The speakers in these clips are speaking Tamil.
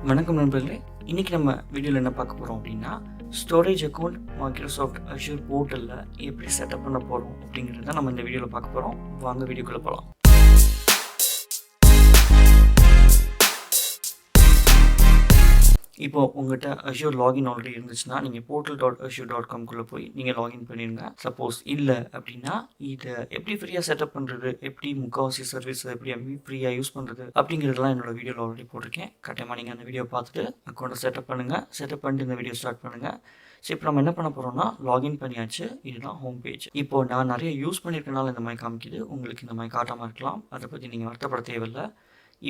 வணக்கம் நண்பர்களே. இன்றைக்கி நம்ம வீடியோவில் என்ன பார்க்க போகிறோம் அப்படின்னா, ஸ்டோரேஜ் அக்கௌண்ட் மைக்ரோசாஃப்ட் அஷ்யூர் போர்ட்டலில் எப்படி செட்டப் பண்ண போகிறோம் அப்படிங்கிறத நம்ம இந்த வீடியோவில் பார்க்க போகிறோம். வாங்க வீடியோக்குள்ளே போகலாம். இப்போ உங்கள்கிட்ட அஷ்யூர் லாகின் ஆல்ரெடி இருந்துச்சுன்னா நீங்கள் portal.azure.com போய் நீங்கள் லாகின் பண்ணிடுங்க. சப்போஸ் இல்லை அப்படின்னா இதை எப்படி ஃப்ரீயாக செட்டப் பண்ணுறது, எப்படி முக்கால்வாசி சர்வீஸ் எப்படி ஃப்ரீயாக யூஸ் பண்ணுறது அப்படிங்கிறதுலாம் என்னோட வீடியோவில் ஆல்ரெடி போட்டிருக்கேன். கட்டாயமாக நீங்கள் அந்த வீடியோ பார்த்துட்டு அக்கௌண்ட்டை செட்டப் பண்ணுங்கள். செட்டப் பண்ணிட்டு இந்த வீடியோ ஸ்டார்ட் பண்ணுங்கள். ஸோ இப்போ நம்ம என்ன பண்ண போகிறோம்னா, லாகின் பண்ணியாச்சு. இதுதான் ஹோம் பேஜ். இப்போது நான் நிறைய யூஸ் பண்ணியிருக்கனால இந்த மாதிரி காமிக்குது. உங்களுக்கு இந்த மாதிரி காட்டாமல் இருக்கலாம். அதை பற்றி நீங்கள் வருத்தப்பட தேவையில்லை.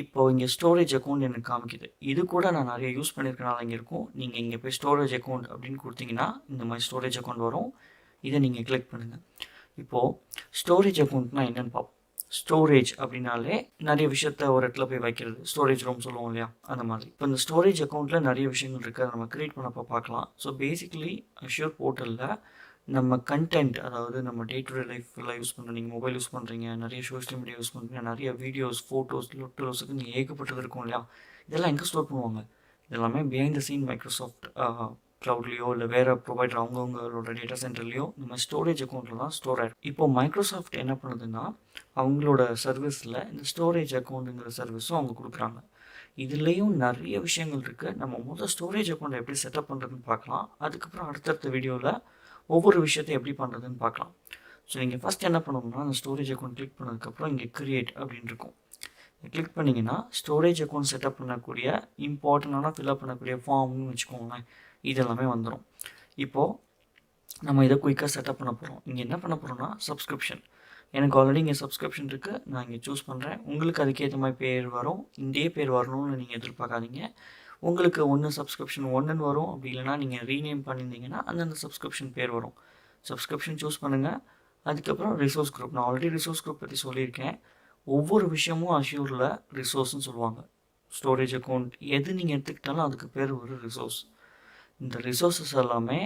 இப்போ இங்கே ஸ்டோரேஜ் அக்கௌண்ட் எனக்கு காமிக்குது. இது கூட நான் நிறைய யூஸ் பண்ணியிருக்கனால இங்கே இருக்கும். நீங்கள் இங்கே போய் ஸ்டோரேஜ் அக்கௌண்ட் அப்படின்னு கொடுத்தீங்கன்னா இந்த மாதிரி ஸ்டோரேஜ் அக்கௌண்ட் வரும். இதை நீங்கள் கிளிக் பண்ணுங்கள். இப்போது ஸ்டோரேஜ் அக்கௌண்ட்னா என்னென்னு பார்ப்போம். ஸ்டோரேஜ் அப்படின்னாலே நிறைய விஷயத்த ஒரு இடத்துல போய் வைக்கிறது, ஸ்டோரேஜ் ரூம் சொல்லுவோம் இல்லையா, அந்த மாதிரி. இப்போ இந்த ஸ்டோரேஜ் அக்கௌண்ட்டில் நிறைய விஷயங்கள் இருக்குது. அதை நம்ம க்ரியேட் பண்ணப்போ பார்க்கலாம். ஸோ பேசிக்கலி அஷ்யூர் போர்ட்டலில் நம்ம கண்டென்ட், அதாவது நம்ம டே டு டே லைஃப்பில் யூஸ் பண்ணுற, நீங்கள் மொபைல் யூஸ் பண்ணுறீங்க, நிறைய சோஷியல் மீடியா யூஸ் பண்ணுறீங்க, நிறைய வீடியோஸ், ஃபோட்டோஸ், லோட்டோஸுக்கு நீங்கள் ஏகப்பட்டது இருக்கும் இல்லையா, இதெல்லாம் எங்கே ஸ்டோர் பண்ணுவாங்க? இதெல்லாமே பிஹைண்ட் த சீன் மைக்ரோசாஃப்ட் க்ளவுட்லேயோ இல்லை வேறு ப்ரொவைடர் அவங்கவுங்களோட டேட்டா சென்டர்லேயோ நம்ம ஸ்டோரேஜ் அக்கௌண்ட்டில் தான் ஸ்டோர் ஆகிடும். இப்போ மைக்ரோசாஃப்ட் என்ன பண்ணுதுன்னா, அவங்களோட சர்வீஸில் இந்த ஸ்டோரேஜ் அக்கௌண்ட்டுங்கிற சர்வீஸும் அவங்க கொடுக்குறாங்க. இதுலேயும் நிறைய விஷயங்கள் இருக்குது. நம்ம முதல் ஸ்டோரேஜ் அக்கௌண்ட்டை எப்படி செட்டப் பண்ணுறதுன்னு பார்க்கலாம். அதுக்கப்புறம் அடுத்தடுத்த வீடியோவில் ஒவ்வொரு விஷயத்தை எப்படி பண்ணுறதுன்னு பார்க்கலாம். ஸோ நீங்கள் ஃபஸ்ட் என்ன பண்ணணும்னா, அந்த ஸ்டோரேஜ் அக்கௌண்ட் கிளிக் பண்ணதுக்கப்புறம் இங்கே க்ரியேட் அப்படின்னு இருக்கும். கிளிக் பண்ணிங்கன்னா ஸ்டோரேஜ் அக்கௌண்ட் செட்டப் பண்ணக்கூடிய இம்பார்ட்டண்டான ஃபில்அப் பண்ணக்கூடிய ஃபார்ம்னு வச்சுக்கோங்களேன், இதெல்லாமே வந்துடும். இப்போது நம்ம இதை குயிக்காக செட்டப் பண்ண போகிறோம். இங்கே என்ன பண்ண போகிறோம்னா, சப்ஸ்கிரிப்ஷன். எனக்கு ஆல்ரெடி இங்கே சப்ஸ்கிரிப்ஷன் இருக்குது. நான் இங்கே சூஸ் பண்ணுறேன். உங்களுக்கு அதுக்கேற்ற மாதிரி பேர் வரும். இதே பேர் வரணும்னு நீங்கள் எதிர்பார்க்காதீங்க. உங்களுக்கு ஒன்று சப்ஸ்கிரிப்ஷன் 1ன்னு வரும். அப்படி இல்லைனா நீங்கள் ரீநேம் பண்ணியிருந்தீங்கன்னா அந்தந்த சப்ஸ்கிரிப்ஷன் பேர் வரும். சப்ஸ்கிரிப்ஷன் சூஸ் பண்ணுங்கள். அதுக்கப்புறம் ரிசோர்ஸ் குரூப். நான் ஆல்ரெடி ரிசோர்ஸ் குரூப் பற்றி சொல்லியிருக்கேன். ஒவ்வொரு விஷயமும் அஷ்யூரில் ரிசோர்ஸ்னு சொல்லுவாங்க. ஸ்டோரேஜ் அக்கௌண்ட் எது நீங்கள் எடுத்துக்கிட்டாலும் அதுக்கு பேர் ஒரு ரிசோர்ஸ். இந்த ரிசோர்ஸஸ் எல்லாமே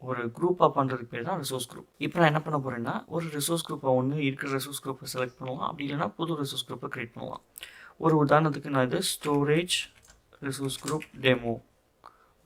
ஒரு குரூப்பாக பண்ணுறதுக்கு பேர் தான் ரிசோர்ஸ் குரூப். இப்போ நான் என்ன பண்ண போகிறேன்னா, ஒரு ரிசோர்ஸ் குரூப்பை ஒன்று இருக்கிற ரிசோர்ஸ் குரூப்பை செலக்ட் பண்ணலாம். அப்படி இல்லைனா புது ரிசோர்ஸ் குரூப்பை க்ரியேட் பண்ணலாம். ஒரு உதாரணத்துக்கு நான் இது storage resource group demo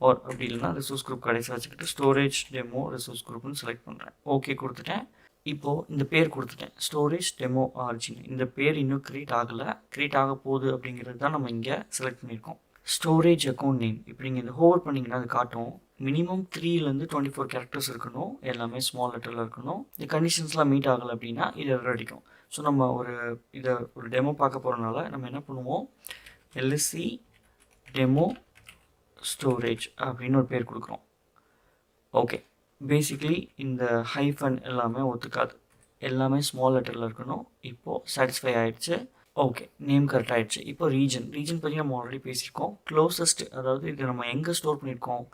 or அப்படி இல்லைனா ரிசோர்ஸ் குரூப் கடைசி வச்சுக்கிட்டு ஸ்டோரேஜ் டெமோ ரிசோர்ஸ் குரூப்னு செலக்ட் பண்ணுறேன். ஓகே கொடுத்துட்டேன். இப்போது இந்த பேர் கொடுத்துட்டேன், ஸ்டோரேஜ் டெமோ ஆர்ஜின். இந்த பேர் இன்னும் க்ரியேட் ஆகலை. க்ரியேட் ஆக போகுது அப்படிங்கிறது தான் நம்ம இங்கே செலக்ட் பண்ணியிருக்கோம். ஸ்டோரேஜ் அக்கௌண்ட் நேம் இப்போ நீங்கள் இந்த ஹோவர் பண்ணிங்கன்னா அது காட்டும். மினிமம் 3லேருந்து 24 கேரக்டர்ஸ் இருக்கணும். எல்லாமே ஸ்மால் லெட்டரில் இருக்கணும். இந்த கண்டிஷன்ஸ்லாம் மீட் ஆகலை அப்படின்னா இது எரர் அடிக்கும். ஸோ நம்ம இதை ஒரு டெமோ பார்க்க போகிறனால நம்ம என்ன பண்ணுவோம், எல்எஸ்சி டெமோ ஸ்டோரேஜ் அப்படின்னு ஒரு பேர் கொடுக்குறோம். ஓகே, பேசிக்லி இந்த ஹைஃபன் எல்லாமே ஒத்துக்காது. எல்லாமே ஸ்மால் லெட்டரில் இருக்கணும். இப்போது சாட்டிஸ்ஃபை ஆகிடுச்சு. ஓகே, நேம் கரெக்ட் ஆகிடுச்சு. இப்போ ரீஜன் பற்றி நம்ம ஆல்ரெடி பேசியிருக்கோம். க்ளோசஸ்ட், அதாவது இது நம்ம எங்கே ஸ்டோர் பண்ணியிருக்கோம்.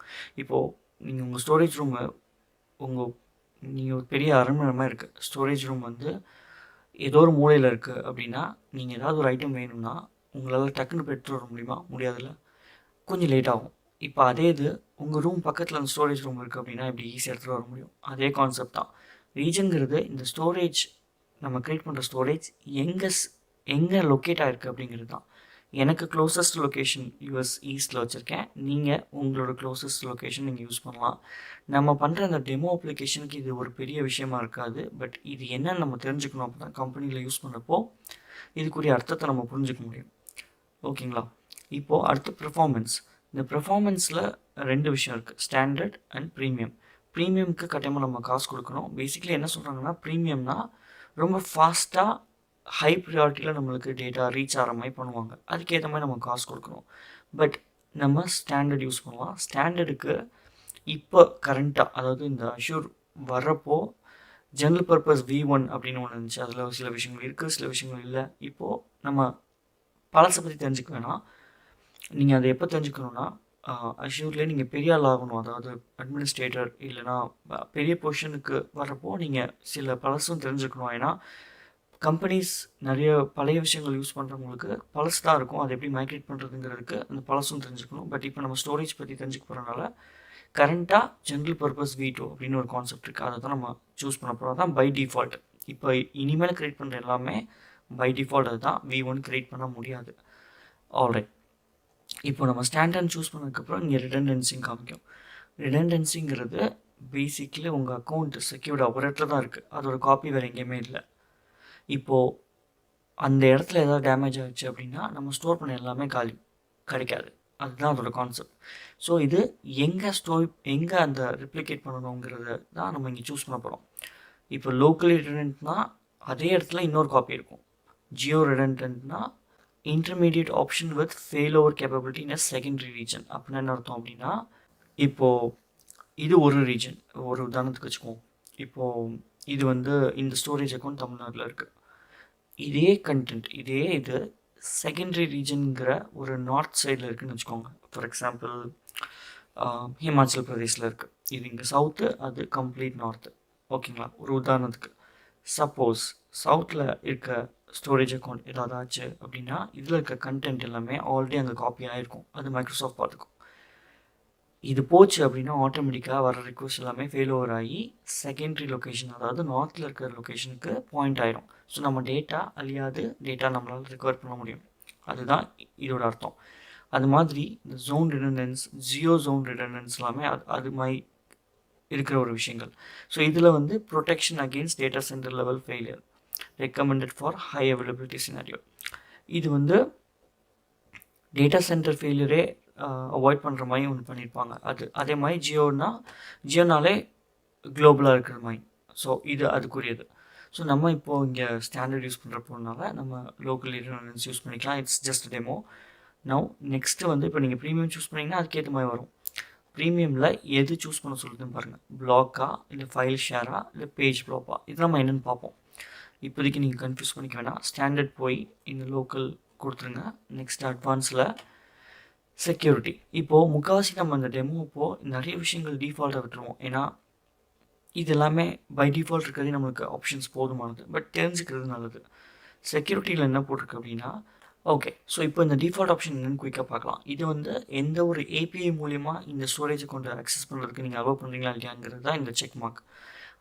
இப்போது நீங்கள் உங்கள் ஸ்டோரேஜ் ரூமு நீங்கள் ஒரு பெரிய அரண்மனை இருக்குது. ஸ்டோரேஜ் ரூம் ஏதோ ஒரு மூலையில் இருக்குது அப்படின்னா, நீங்கள் ஏதாவது ஒரு ஐட்டம் வேணும்னா உங்களால் டக்குன்னு போய் எடுத்துகிட்டு வர முடியுமா? முடியாதுல்ல, கொஞ்சம் லேட் ஆகும். இப்போ அதே இது உங்கள் ரூம் பக்கத்தில் அந்த ஸ்டோரேஜ் ரூம் இருக்குது அப்படின்னா இப்படி ஈஸியாக எடுத்துகிட்டு வர முடியும். அதே கான்செப்ட் தான். ரீஜனுங்கிறது இந்த ஸ்டோரேஜ் நம்ம க்ரியேட் பண்ணுற ஸ்டோரேஜ் எங்கே லொக்கேட் ஆகிருக்கு அப்படிங்கிறது தான். எனக்கு க்ளோசஸ்ட் லொக்கேஷன் யூஎஸ் ஈஸ்ட்டில் வச்சுருக்கேன். நீங்கள் உங்களோட க்ளோசஸ்ட் லொக்கேஷன் நீங்கள் யூஸ் பண்ணலாம். நம்ம பண்ணுற அந்த டெமோ அப்ளிகேஷனுக்கு இது ஒரு பெரிய விஷயமா இருக்காது. பட் இது என்னன்னு நம்ம தெரிஞ்சுக்கணும். அப்போ தான் கம்பெனியில் யூஸ் பண்ணுறப்போ இதுக்குரிய அர்த்தத்தை நம்ம புரிஞ்சுக்க முடியும். ஓகேங்களா? இப்போது அடுத்து பெர்ஃபார்மன்ஸ். இந்த பெர்ஃபார்மன்ஸில் 2 விஷயம் இருக்குது, ஸ்டாண்டர்ட் அண்ட் ப்ரீமியம். ப்ரீமியமுக்கு கட்டாயமாக நம்ம காசு கொடுக்கணும். பேசிக்கலி என்ன சொல்கிறாங்கன்னா, ப்ரீமியம்னா ரொம்ப ஃபாஸ்ட்டாக ஹை ப்ரியாரிட்டியில் நம்மளுக்கு டேட்டா ரீச் ஆகிற மாதிரி பண்ணுவாங்க. அதுக்கேற்ற மாதிரி நம்ம காசு கொடுக்கணும். பட் நம்ம ஸ்டாண்டர்ட் யூஸ் பண்ணலாம். ஸ்டாண்டர்டுக்கு இப்போ கரண்ட்டாக, அதாவது இந்த அஷ்யூர் வர்றப்போ ஜென்ரல் பர்பஸ் V1 அப்படின்னு ஒன்று இருந்துச்சு. அதில் சில விஷயங்கள் இருக்குது, சில விஷயங்கள் இல்லை. இப்போது நம்ம பழசை பற்றி தெரிஞ்சுக்க வேணாம். நீங்கள் அதை எப்போ தெரிஞ்சுக்கணுன்னா, அஷ்யூர்லேயே நீங்கள் பெரிய ஆள் ஆகணும், அதாவது அட்மினிஸ்ட்ரேட்டர் இல்லைனா பெரிய பொசிஷனுக்கு வர்றப்போ நீங்கள் சில பழசும் தெரிஞ்சுக்கணும். ஏன்னா கம்பெனிஸ் நிறைய பழைய விஷயங்கள் யூஸ் பண்ணுறவங்களுக்கு பழசு தான் இருக்கும். அதை எப்படி மைக்ரேட் பண்ணுறதுங்கிறதுக்கு அந்த பழசும் தெரிஞ்சுக்கணும். பட் இப்போ நம்ம ஸ்டோரேஜ் பற்றி தெரிஞ்சுக்க போகிறனால கரண்ட்டாக ஜென்ரல் பர்பஸ் V2 அப்படின்னு ஒரு கான்செப்ட் இருக்குது. அதை தான் நம்ம சூஸ் பண்ண போகிறோம். தான் பை டிஃபால்ட். இப்போ இனிமேல் க்ரியேட் பண்ணுற எல்லாமே பை டிஃபால்ட் அதுதான். V1 க்ரியேட் பண்ண முடியாது. ஆல்ரைட், இப்போ நம்ம ஸ்டாண்டர்ட் சூஸ் பண்ணதுக்கப்புறம் இங்கே ரிடண்டன்சின்னு காமிக்கும். ரிடண்டன்சிங்கிறது பேசிக்கலி உங்கள் அக்கௌண்ட் செக்யூர்டாக ஒரு இடத்துல தான் இருக்குது, அதோட காப்பி வேறு எங்கேயுமே இல்லை. இப்போது அந்த இடத்துல ஏதாவது டேமேஜ் ஆகிடுச்சு அப்படின்னா நம்ம ஸ்டோர் பண்ண எல்லாமே காலி கிடைக்காது. அதுதான் அதோட கான்செப்ட். ஸோ இது எங்கே அந்த ரிப்ளிகேட் பண்ணணுங்கிறத தான் நம்ம இங்கே சூஸ் பண்ண போகிறோம். இப்போ லோக்கல் ரிடண்டன்ட்னா அதே இடத்துல இன்னொரு காப்பி இருக்கும். ஜியோ ரிடண்டன்ட்னா intermediate option with failover capability in a secondary region. அப்படின்னா என்ன அர்த்தம் அப்படின்னா, இப்போது இது ஒரு ரீஜன், ஒரு உதாரணத்துக்கு வச்சுக்குவோம். இப்போது இது இந்த ஸ்டோரேஜ் அக்கௌண்ட் தமிழ்நாட்டில் இருக்குது. இதே கண்டென்ட் இதே இது செகண்டரி ரீஜனுங்கிற ஒரு நார்த் சைடில் இருக்குதுன்னு வச்சுக்கோங்க. ஃபார் எக்ஸாம்பிள் ஹிமாச்சல் பிரதேஷில் இருக்குது. இது இங்கே சவுத்து, அது கம்ப்ளீட் நார்த்து. ஓகேங்களா? ஒரு உதாரணத்துக்கு சப்போஸ் சவுத்தில் இருக்க ஸ்டோரேஜ் அக்கௌண்ட் ஏதாவது ஆச்சு அப்படின்னா இதில் இருக்க கண்டென்ட் எல்லாமே ஆல்ரெடி அங்கே காப்பி ஆகிருக்கும். அது மைக்ரோசாஃப்ட் பார்த்துக்கும். இது போச்சு அப்படின்னா ஆட்டோமேட்டிக்காக வர ரிக்வஸ்ட் எல்லாமே ஃபெயில் ஓவர் ஆகி செகண்டரி லொக்கேஷன், அதாவது நார்த்தில் இருக்கிற லொக்கேஷனுக்கு பாயிண்ட் ஆயிரும். ஸோ நம்ம டேட்டா அழியாது, டேட்டா நம்மளால் ரிகவர் பண்ண முடியும். அதுதான் இதோட அர்த்தம். அது மாதிரி இந்த ஜோன் ரிடண்டன்ஸ், ஜியோ ஜோன் ரிடண்டன்ஸ் எல்லாமே அது மாதிரி இருக்கிற ஒரு விஷயங்கள். ஸோ இதில் protection against data centre level failure recommended for high availability scenario. இது டேட்டா சென்டர் ஃபெயிலியரே அவாய்ட் பண்ணுற மாதிரி ஒன்று பண்ணியிருப்பாங்க. அதே மாதிரி ஜியோனாலே குளோபலாக இருக்கிற மாதிரி. ஸோ இது அதுக்குரியது. ஸோ நம்ம இப்போது இங்கே ஸ்டாண்டர்ட் யூஸ் பண்ணுறப்போனால நம்ம லோக்கல் ரிடண்டன்ஸ் யூஸ் பண்ணிக்கலாம். It's just demo. Now next இப்போ நீங்கள் ப்ரீமியம் சூஸ் பண்ணிங்கன்னா அதுக்கேற்ற மாதிரி வரும். ப்ரீமியமில் எது சூஸ் பண்ண சொல்லுதுன்னு பாருங்கள். பிளாக்கா, இல்லை ஃபைல் ஷேரா, இல்லை பேஜ் ப்ளாப்பா, இது நம்ம என்னென்னு பார்ப்போம். இப்போதைக்கு நீங்கள் கன்ஃபியூஸ் பண்ணிக்க வேணாம். ஸ்டாண்டர்ட் போய் இந்த லோக்கல் கொடுத்துருங்க. நெக்ஸ்ட் அட்வான்ஸில் செக்யூரிட்டி. இப்போது முக்கால்வாசி நம்ம இந்த டெமோ இப்போது நிறைய விஷயங்கள் டிஃபால்ட்டாக விட்டுருவோம். ஏன்னா இது எல்லாமே பை டிஃபால்ட் இருக்கிறதே நம்மளுக்கு ஆப்ஷன்ஸ் போதுமானது. பட் தெரிஞ்சுக்கிறது நல்லது. செக்யூரிட்டியில் என்ன போட்டிருக்கு அப்படின்னா, ஓகே, ஸோ இப்போ இந்த டிஃபால்ட் ஆப்ஷன் என்னென்னு குயிக்காக பார்க்கலாம். இது எந்த ஒரு ஏபிஐ மூலிமா இந்த ஸ்டோரேஜ் அக்கௌண்ட்டை அக்சஸ் பண்ணுறதுக்கு நீங்கள் அலோவ் பண்ணுறீங்களா இல்லையாங்கிறது தான் இந்த செக் மார்க்.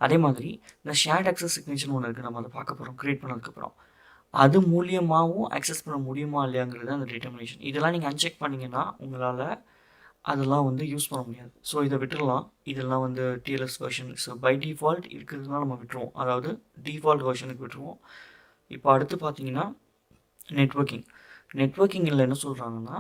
அதே மாதிரி இந்த ஷேர்ட் அக்சஸ் சிக்னேச்சர்னு ஒன்று இருக்குது, நம்ம அதை பார்க்க போகிறோம் க்ரியேட் பண்ணதுக்கப்புறம். அது மூலியமாகவும் அக்சஸ் பண்ண முடியுமா இல்லையாங்கிறது அந்த டிட்டர்மினேஷன். இதெல்லாம் நீங்கள் அன்செக் பண்ணிங்கன்னா உங்களால் அதெல்லாம் யூஸ் பண்ண முடியாது. ஸோ இதை விட்டுடலாம். இதெல்லாம் TLS version. So by default இருக்கிறதுனால நம்ம விட்டுருவோம், அதாவது டிஃபால்ட் வெர்ஷனுக்கு விட்டுருவோம். இப்போ அடுத்து பார்த்தீங்கன்னா நெட்வொர்க்கிங்கில் என்ன சொல்கிறாங்கன்னா,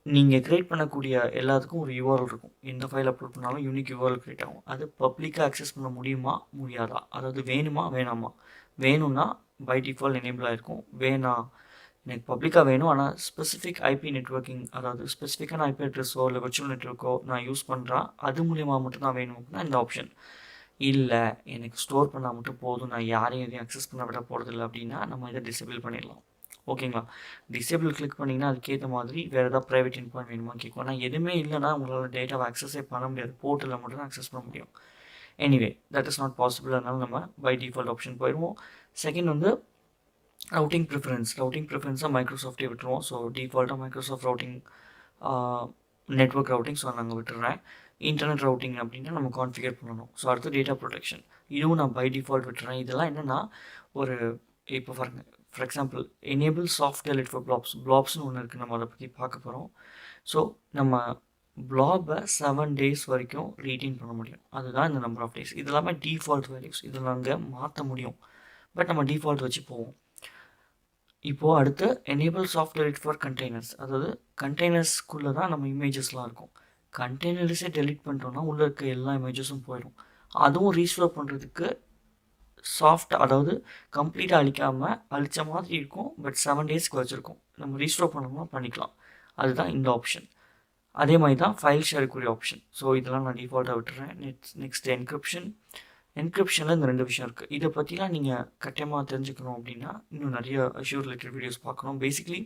நீங்கள் க்ரியேட் பண்ணக்கூடிய எல்லாத்துக்கும் ஒரு யூஆர்எல் இருக்கும். எந்த ஃபைல் அப்லோட் பண்ணாலும் யூனிக் யூஆர்எல் க்ரியேட் ஆகும். அது பப்ளிக்காக அக்சஸ் பண்ண முடியுமா முடியாதா, அதாவது வேணுமா வேணாமா. வேணும்னா பை டிஃபால்ட் எனேபிள் ஆகிருக்கும். எனக்கு பப்ளிக்காக வேணும், ஆனால் ஸ்பெசிஃபிக் ஐபி நெட்வொர்க்கிங், அதாவது ஸ்பெசிஃபிக்கான ஐபி அட்ரஸோ இல்லை விர்ச்சுவல் நெட்வொர்க்கோ நான் யூஸ் பண்ணுறேன், அது மூலியமாக மட்டும் தான் வேணும் அப்படின்னா இந்த ஆப்ஷன். இல்லை எனக்கு ஸ்டோர் பண்ணால் மட்டும் போதும், நான் யாரையும் எதையும் அக்சஸ் பண்ண விட போகிறதில்ல அப்படின்னா நம்ம இதை டிசேபிள் பண்ணிடலாம். ஓகேங்களா? டிசேபிள் கிளிக் பண்ணிங்கன்னா அதுக்கேற்ற மாதிரி வேறு ஏதாவது ப்ரைவேட் இன்பார்ட் வேணுமா கேட்கும். ஆனால் எதுவுமே இல்லைனா உங்களால் டேட்டாவை அக்சஸே பண்ண முடியாது. போர்ட்டலில் மட்டும் தான் அக்சஸ் பண்ண முடியும். Anyway that is not possible. அதனால் நம்ம பை டிஃபால்ட் ஆப்ஷன் போயிடுவோம். செகண்ட் ரவுட்டிங் ப்ரிஃபரன்ஸாக மைக்ரோசாஃப்ட்டே விட்டுருவோம். ஸோ டிஃபால்ட்டாக Microsoft routing, network routing, so நாங்கள் விட்டுறேன். இன்டர்நெட் ரவுட்டிங் அப்படின்னா நம்ம கான்ஃபிகர் பண்ணணும். ஸோ அடுத்து டேட்டா ப்ரொடெக்ஷன், இதுவும் நான் பை டிஃபால்ட் விட்டுறேன். இதெல்லாம் என்னென்னா இப்போ for example enable soft delete for பிளாப்ஸ்னு ஒன்று இருக்குது, நம்ம அதை பற்றி பார்க்க போகிறோம். ஸோ நம்ம பிளாபை 7 days வரைக்கும் ரீடைன் பண்ண முடியும். அதுதான் இந்த நம்பர் ஆஃப் டேஸ். இது எல்லாமே டிஃபால்ட் வேல்யூஸ், இதில் நாங்கள் மாற்ற முடியும். பட் நம்ம டிஃபால்ட் வச்சு போவோம். இப்போது அடுத்து enable soft delete for containers, அதாவது கண்டெய்னர்ஸ்குள்ளே தான் நம்ம இமேஜஸ்லாம் இருக்கும். கண்டெய்னர்ஸே டெலிட் பண்ணிட்டோம்னா உள்ளே இருக்க எல்லா இமேஜஸும் போயிடும். அதுவும் ரீஸ்டோர் பண்ணுறதுக்கு அதாவது கம்ப்ளீட்டாக அழித்த மாதிரி இருக்கும். பட் 7 daysக்கு வச்சுருக்கோம். நம்ம ரீஸ்டோர் பண்ணோம்னா பண்ணிக்கலாம். அதுதான் இந்த ஆப்ஷன். அதே மாதிரி தான் ஃபைல் ஷேருக்குரிய ஆப்ஷன். ஸோ இதெல்லாம் நான் டிஃபால்ட்டாக விட்டுறேன். நெக்ஸ்ட் என்கிரிப்ஷனில் இந்த 2 விஷயம் இருக்குது. இதை பற்றிலாம் நீங்கள் கட்டாயமாக தெரிஞ்சுக்கணும் அப்படின்னா இன்னும் நிறைய அஷ்யூர் ரிலேட்டட் வீடியோஸ் பார்க்கணும். பேசிக்லி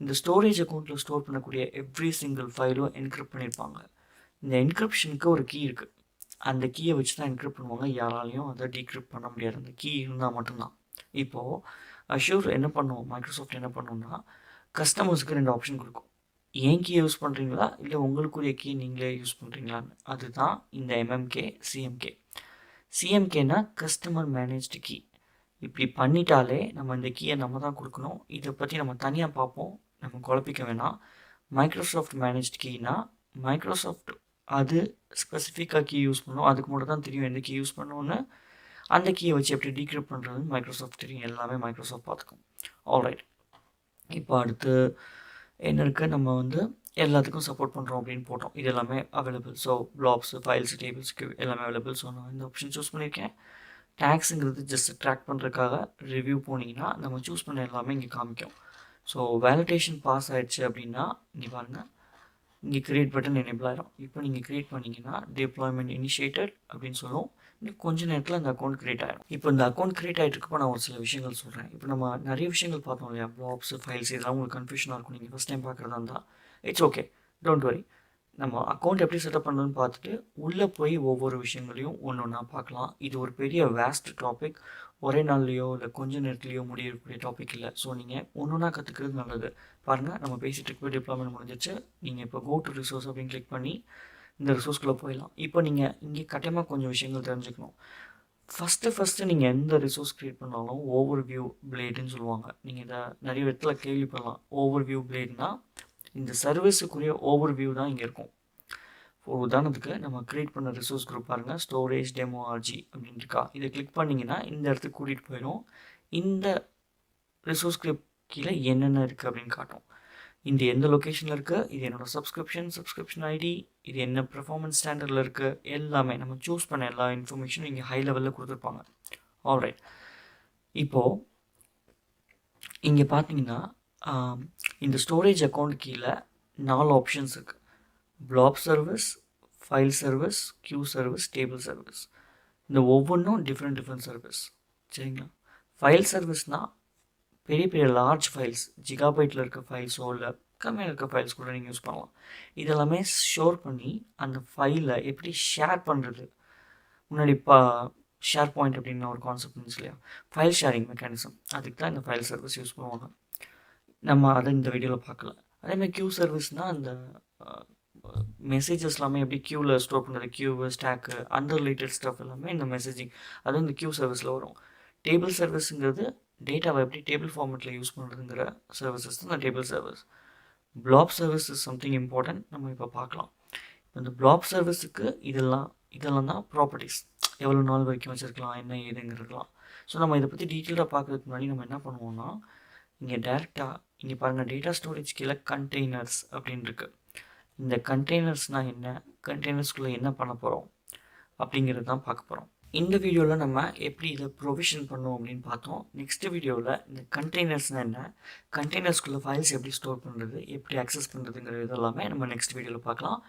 இந்த ஸ்டோரேஜ் அக்கௌண்ட்டில் ஸ்டோர் பண்ணக்கூடிய எவ்ரி சிங்கிள் ஃபைலும் என்கிரிப்ட் பண்ணியிருப்பாங்க. இந்த என்கிரிப்ஷனுக்கு ஒரு கீ இருக்குது. அந்த கீயை வச்சு தான் என்கிரிப்ட் பண்ணுவாங்க. யாராலையும் அதை டீக்ரிப்ட் பண்ண முடியாது. அந்த கீ இருந்தால் மட்டும்தான். இப்போது அஷ்யூர் என்ன பண்ணுவோம், மைக்ரோசாஃப்ட் என்ன பண்ணோம்னா கஸ்டமர்ஸுக்கு 2 ஆப்ஷன் கொடுக்கும். ஏன் கீ யூஸ் பண்ணுறீங்களா இல்லை உங்களுக்குரிய கீ நீங்களே யூஸ் பண்ணுறீங்களான்னு. அதுதான் இந்த எம்எம்கே சிஎம்கேனா கஸ்டமர் மேனேஜ்டு கீ. இப்படி பண்ணிட்டாலே நம்ம இந்த கீயை நம்ம தான் கொடுக்கணும். இதை பற்றி நம்ம தனியாக பார்ப்போம், நம்ம குழப்பிக்க வேணாம். மைக்ரோசாஃப்ட் மேனேஜ்ட் கீனா மைக்ரோசாஃப்ட் அது ஸ்பெசிஃபிக்காக கீ யூஸ் பண்ணும், அதுக்கு மட்டும் தான் தெரியும் எந்த கீ யூஸ் பண்ணணுன்னு. அந்த கீயை வச்சு எப்படி டீக்ரிப்ட் பண்ணுறதுன்னு மைக்ரோசாஃப்ட் தெரியும், எல்லாமே மைக்ரோசாஃப்ட் பார்த்துக்கும். ஆல்ரைட், இப்போ அடுத்து என்ன இருக்குது, நம்ம வந்து எல்லாத்துக்கும் சப்போர்ட் பண்ணுறோம் அப்படின்னு போட்டோம். இது எல்லாமே அவைலபிள். ஸோ ப்ளாப்ஸ், ஃபைல்ஸ், டேபிள்ஸ், எல்லாமே அவைலபிள். ஸோ நான் இந்த ஆப்ஷன் சூஸ் பண்ணியிருக்கேன். டேக்ஸுங்கிறது ஜஸ்ட் ட்ராக் பண்ணுறதுக்காக. ரிவ்யூ போனீங்கன்னா நம்ம சூஸ் பண்ண எல்லாமே இங்கே காமிக்கும். ஸோ வேலிடேஷன் பாஸ் ஆகிடுச்சு அப்படின்னா இங்கே பாருங்கள், இங்கே க்ரியேட் பட்டன் எனேபிள் ஆகிடும். இப்போ நீங்கள் க்ரியேட் பண்ணிங்கன்னா டிப்ளாய்மெண்ட் இனிஷியேட்டட் அப்படின்னு சொல்லுவோம். இன்னும் கொஞ்சம் நேரத்தில் அந்த அக்கௌண்ட் க்ரியேட் ஆகிடும். இப்போ இந்த அக்கௌண்ட் க்ரியேட் ஆகிட்டு இருக்கப்போ நான் ஒரு சில விஷயங்கள் சொல்கிறேன். இப்போ நம்ம நிறைய விஷயங்கள் பார்த்தோம் இல்லையா, ப்ளாப்ஸ், ஃபைல்ஸ், இதெல்லாம் உங்களுக்கு கன்ஃபியூஷனாக இருக்கும் நீங்கள் ஃபஸ்ட் டைம் பார்க்குறதா இருந்தால். It's okay, don't worry. நம்ம அக்கௌண்ட் எப்படி செட்டப் பண்ணுறதுன்னு பார்த்துட்டு உள்ளே போய் ஒவ்வொரு விஷயங்களையும் ஒன்று ஒன்றா பார்க்கலாம். இது ஒரு பெரிய வேஸ்ட் டாபிக், ஒரே நாள்லையோ இல்லை கொஞ்சம் நேரத்துலையோ முடியக்கூடிய டாபிக் இல்லை. ஸோ நீங்கள் ஒன்று ஒன்றா கற்றுக்கிறது நல்லது. பாருங்கள், நம்ம பேசிகிட்டு இருக்க டிப்ளாய்மெண்ட் முடிஞ்சிச்சு. நீங்கள் இப்போ கோ டு ரிசோர்ஸ் அப்படின்னு கிளிக் பண்ணி இந்த ரிசோர்ஸ்குள்ளே போயிடலாம். இப்போ நீங்கள் இங்கே கட்டாயமாக கொஞ்சம் விஷயங்கள் தெரிஞ்சுக்கணும். ஃபஸ்ட்டு நீங்கள் எந்த ரிசோர்ஸ் க்ரியேட் பண்ணாலும் ஓவர் வியூ பிளேடுன்னு சொல்லுவாங்க. நீங்கள் இதை நிறைய இடத்துல கேள்விப்படலாம். ஓவர் வியூ பிளேட்னா இந்த சர்வீஸுக்குரிய ஓவர் வியூ தான் இங்கே இருக்கும். ஒரு உதாரணத்துக்கு நம்ம க்ரியேட் பண்ண ரிசோர்ஸ் குரூப் பாருங்கள், ஸ்டோரேஜ் டெமோ ஆர்ஜி அப்படின்னு இருக்கா. இதை கிளிக் பண்ணிங்கன்னா இந்த இடத்துக்கு கூட்டிகிட்டு போயிடும். இந்த ரிசோர்ஸ் குரூப் கீழே என்னென்ன இருக்குது அப்படின்னு காட்டும். இந்த எந்த லொக்கேஷனில் இருக்குது, இது என்னோடய சப்ஸ்கிரிப்ஷன் ஐடி, இது என்ன பெர்ஃபார்மன்ஸ் ஸ்டாண்டர்டில் இருக்குது, எல்லாமே நம்ம சூஸ் பண்ண எல்லா இன்ஃபர்மேஷனும் இங்கே ஹை லெவலில் கொடுத்துருப்பாங்க. ஆல்ரைட், இப்போது இங்கே பார்த்தீங்கன்னா இந்த ஸ்டோரேஜ் அக்கௌண்ட் கீழே 4 ஆப்ஷன்ஸ் இருக்குது. Blob service, file service, queue service, table service. இந்த ஒவ்வொன்றும் டிஃப்ரெண்ட் சர்வீஸ், சரிங்களா. ஃபைல் சர்வீஸ்னால் பெரிய பெரிய லார்ஜ் ஃபைல்ஸ், ஜிகாபைட்டில் இருக்க ஃபைல்ஸோ இல்லை கம்மியாக இருக்க ஃபைல்ஸ் கூட நீங்கள் யூஸ் பண்ணலாம். இதெல்லாமே ஸ்டோர் பண்ணி அந்த ஃபைலை எப்படி ஷேர் பண்ணுறது, முன்னாடி ஷேர் பாயிண்ட் அப்படின்னு ஒரு கான்செப்ட் இருந்துச்சு இல்லையா, ஃபைல் ஷேரிங் மெக்கானிசம், அதுக்கு தான் இந்த ஃபைல் சர்வீஸ் யூஸ் பண்ணுவாங்க. நம்ம அதை இந்த வீடியோவில் பார்க்கலாம். அதேமாதிரி கியூ சர்வீஸ்னால் அந்த மெசேஜஸ் எல்லாமே எப்படி க்யூவில் ஸ்டோர் பண்ணுறது, க்யூவு, ஸ்டாக்கு, அந்த ரிலேட்டட் ஸ்டஃப் எல்லாமே இந்த மெசேஜிங் அதுவும் இந்த க்யூ சர்வீஸில் வரும். டேபிள் சர்வீஸுங்கிறது டேட்டாவை எப்படி டேபிள் ஃபார்மேட்டில் யூஸ் பண்ணுறதுங்கிற சர்வீசஸ் தான் இந்த table service. Flap service is something important, நம்ம இப்போ பார்க்கலாம். இந்த பிளாப் சர்வீஸுக்கு இதெல்லாம் தான் ப்ராப்பர்ட்டிஸ், எவ்வளோ நாள் வரைக்கும் வச்சுருக்கலாம், என்ன ஏதுங்கிறதுலாம். ஸோ நம்ம இதை பற்றி டீட்டெயிலாக பார்க்குறதுக்கு முன்னாடி நம்ம என்ன பண்ணுவோம்னா, இங்கே டேரெக்டாக இங்கே பாருங்கள், டேட்டா ஸ்டோரேஜ் கீழே கண்டெய்னர்ஸ் அப்படின்னு இருக்குது. இந்த கண்டெய்னர்ஸ்னால் என்ன, கண்டெய்னர்ஸ்குள்ளே என்ன பண்ண போகிறோம் அப்படிங்கிறது தான் பார்க்க போகிறோம். இந்த வீடியோவில் நம்ம எப்படி இதை ப்ரொவிஷன் பண்ணோம் அப்படின்னு பார்த்தோம். நெக்ஸ்ட் வீடியோவில் இந்த கண்டெய்னர்ஸ்னால் என்ன, கண்டெய்னர்ஸ்குள்ளே ஃபைல்ஸ் எப்படி ஸ்டோர் பண்ணுறது, எப்படி அக்சஸ் பண்ணுறதுங்கிறது இதெல்லாமே நம்ம நெக்ஸ்ட் வீடியோவில் பார்க்கலாம்.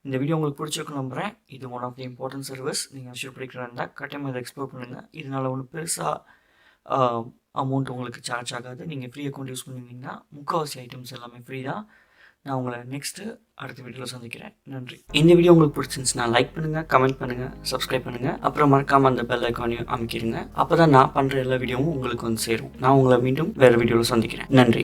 இந்த வீடியோ உங்களுக்கு பிடிச்சிருக்குன்னு நம்புகிறேன். இது one of the important service. நீங்கள் அஷ்யூர் படிக்கிறதா இருந்தால் கட்டாயமாக இதை எக்ஸ்ப்ளோர் பண்ணுங்கள். இதனால் ஒன்றும் பெருசாக அமௌண்ட் உங்களுக்கு சார்ஜ் ஆகாது. நீங்கள் ஃப்ரீ அக்கௌண்ட் யூஸ் பண்ணிங்கன்னா முக்கால்வாசி ஐட்டம்ஸ் எல்லாமே ஃப்ரீ தான். நான் உங்களை அடுத்த வீடியோவில் சந்திக்கிறேன். நன்றி. இந்த வீடியோ உங்களுக்கு பிடிச்சிருந்துச்சுன்னா லைக் பண்ணுங்கள், கமெண்ட் பண்ணுங்கள், சப்ஸ்கிரைப் பண்ணுங்கள். அப்புறம் மறக்காமல் அந்த பெல் ஐக்கானையும் அமைக்கிடுங்க. அப்போ தான் நான் பண்ணுற எல்லா வீடியோவும் உங்களுக்கு வந்து சேரும். நான் உங்களை மீண்டும் வேறு வீடியோவில் சந்திக்கிறேன். நன்றி.